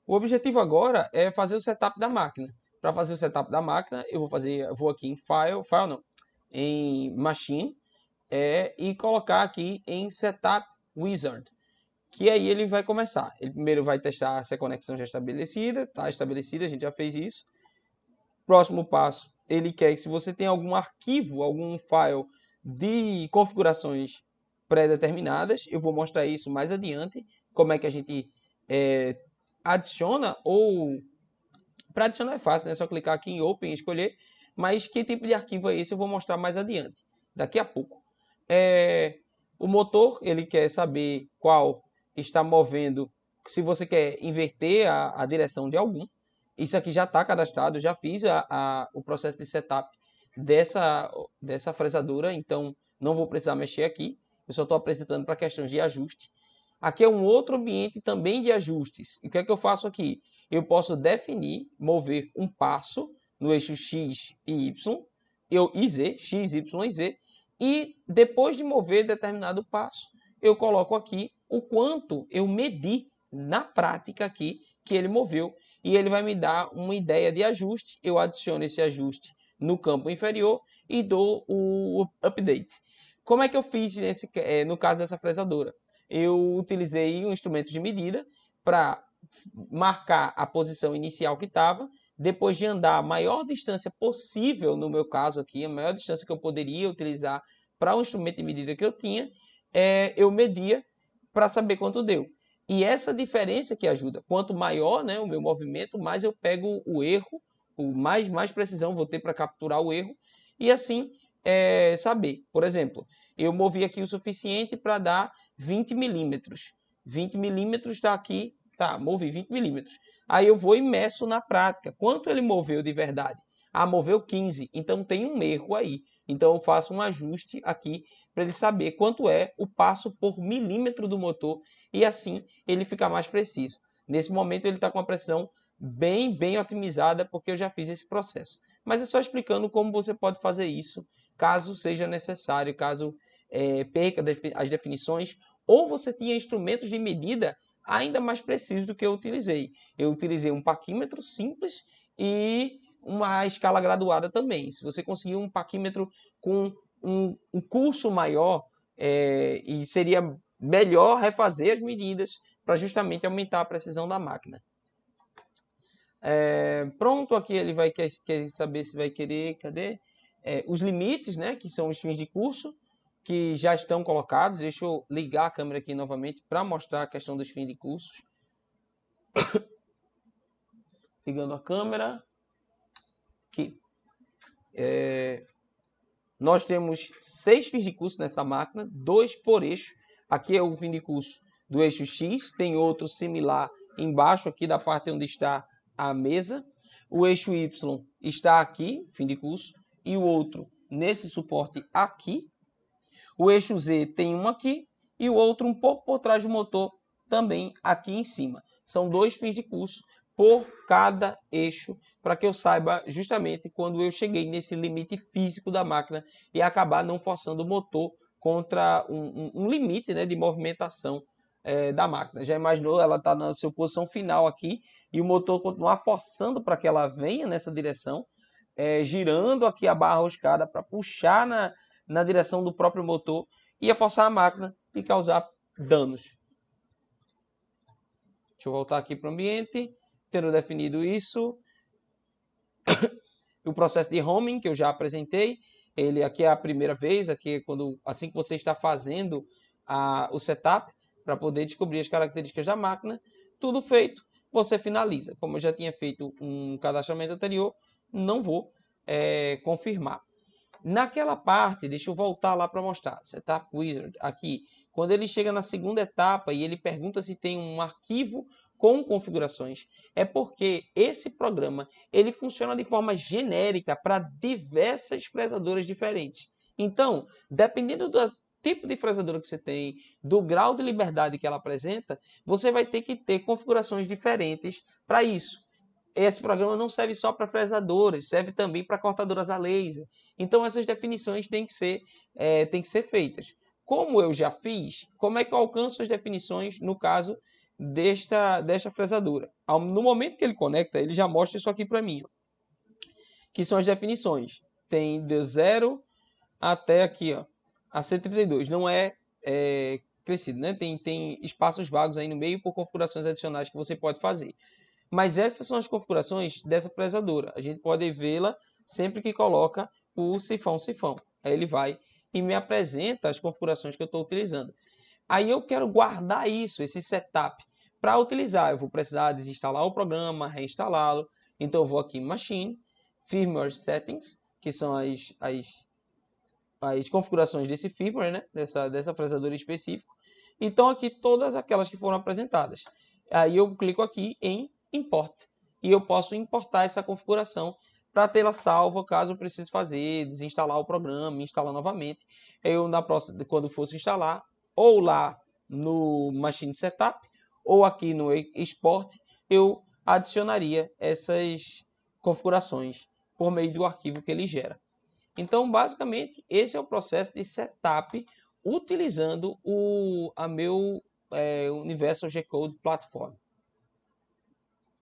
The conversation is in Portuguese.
O objetivo agora é fazer o setup da máquina. Para fazer o setup da máquina, vou aqui em File não, em Machine, e colocar aqui em Setup Wizard, que aí ele vai começar. Ele primeiro vai testar se a conexão já é estabelecida, está estabelecida, a gente já fez isso. Próximo passo, ele quer que se você tem algum arquivo, algum file de configurações pré-determinadas, eu vou mostrar isso mais adiante, como é que a gente adiciona, ou para adicionar é fácil, né? É só clicar aqui em Open e escolher, mas que tipo de arquivo é esse eu vou mostrar mais adiante, daqui a pouco. O motor, ele quer saber qual está movendo, se você quer inverter a direção de algum. Isso aqui já está cadastrado, já fiz o processo de setup dessa fresadora, então não vou precisar mexer aqui. Eu só estou apresentando para questões de ajuste. Aqui é um outro ambiente também de ajustes. E o que é que eu faço aqui? Eu posso definir, mover um passo no eixo X e Y, e Z, X, Y e Z, e depois de mover determinado passo, eu coloco aqui o quanto eu medi na prática aqui que ele moveu, e ele vai me dar uma ideia de ajuste. Eu adiciono esse ajuste no campo inferior e dou o update. Como é que eu fiz no caso dessa fresadora? Eu utilizei um instrumento de medida para marcar a posição inicial que estava, depois de andar a maior distância possível, no meu caso aqui, a maior distância que eu poderia utilizar para o instrumento de medida que eu tinha, eu media para saber quanto deu. E essa diferença que ajuda. Quanto maior, né, o meu movimento, mais eu pego o erro, mais precisão vou ter para capturar o erro, e assim saber. Por exemplo, eu movi aqui o suficiente para dar 20 milímetros. 20 milímetros está aqui, tá, movi 20 milímetros. Aí eu vou e meço na prática. Quanto ele moveu de verdade? Ah, moveu 15. Então tem um erro aí. Então eu faço um ajuste aqui para ele saber quanto é o passo por milímetro do motor, e assim ele fica mais preciso. Nesse momento ele está com a precisão bem otimizada, porque eu já fiz esse processo. Mas é só explicando como você pode fazer isso, caso seja necessário, caso perca as definições, ou você tinha instrumentos de medida ainda mais precisos do que eu utilizei. Eu utilizei um paquímetro simples e uma escala graduada também. Se você conseguir um paquímetro com um curso maior, e seria melhor refazer as medidas para justamente aumentar a precisão da máquina. Pronto, aqui ele vai querer saber se vai querer, cadê? Os limites, né, que são os fins de curso, que já estão colocados. Deixa eu ligar a câmera aqui novamente para mostrar a questão dos fins de cursos. Ligando a câmera. Aqui. Nós temos 6 fins de curso nessa máquina, 2 por eixo. Aqui é o fim de curso do eixo X, tem outro similar embaixo aqui da parte onde está a mesa. O eixo Y está aqui, fim de curso, e o outro nesse suporte aqui. O eixo Z tem um aqui e o outro um pouco por trás do motor, também aqui em cima. São 2 fins de curso por cada eixo, para que eu saiba justamente quando eu cheguei nesse limite físico da máquina e acabar não forçando o motor contra um limite, né, de movimentação da máquina. Já imaginou, ela está na sua posição final aqui e o motor continuar forçando para que ela venha nessa direção, girando aqui a barra roscada para puxar na direção do próprio motor, ia forçar a máquina e causar danos. Deixa eu voltar aqui para o ambiente. Tendo definido isso, o processo de homing que eu já apresentei, ele aqui é a primeira vez, aqui é assim que você está fazendo o setup, para poder descobrir as características da máquina, tudo feito, você finaliza. Como eu já tinha feito um cadastramento anterior, não vou confirmar. Naquela parte, deixa eu voltar lá para mostrar, Setup Wizard, aqui, quando ele chega na segunda etapa e ele pergunta se tem um arquivo com configurações, é porque esse programa ele funciona de forma genérica para diversas fresadoras diferentes. Então, dependendo do tipo de fresadora que você tem, do grau de liberdade que ela apresenta, você vai ter que ter configurações diferentes para isso. Esse programa não serve só para fresadoras, serve também para cortadoras a laser. Então essas definições têm que ser feitas. Como eu já fiz, como é que eu alcanço as definições no caso desta fresadura. No momento que ele conecta, ele já mostra isso aqui para mim, ó, que são as definições. Tem de 0 até aqui, ó, a 132. Não é crescido, né? Tem espaços vagos aí no meio por configurações adicionais que você pode fazer. Mas essas são as configurações dessa fresadora. A gente pode vê-la sempre que coloca o sifão. Aí ele vai e me apresenta as configurações que eu estou utilizando. Aí eu quero guardar isso, esse setup, para utilizar. Eu vou precisar desinstalar o programa, reinstalá-lo. Então eu vou aqui em Machine, Firmware Settings, que são as configurações desse firmware, né? dessa fresadora específica. Então aqui todas aquelas que foram apresentadas. Aí eu clico aqui em Import. E eu posso importar essa configuração para tê-la salva caso eu precise fazer, desinstalar o programa, instalar novamente. Eu na próxima, quando fosse instalar, ou lá no Machine Setup, ou aqui no Export, eu adicionaria essas configurações por meio do arquivo que ele gera. Então, basicamente, esse é o processo de setup utilizando a meu Universal G-Code Platform.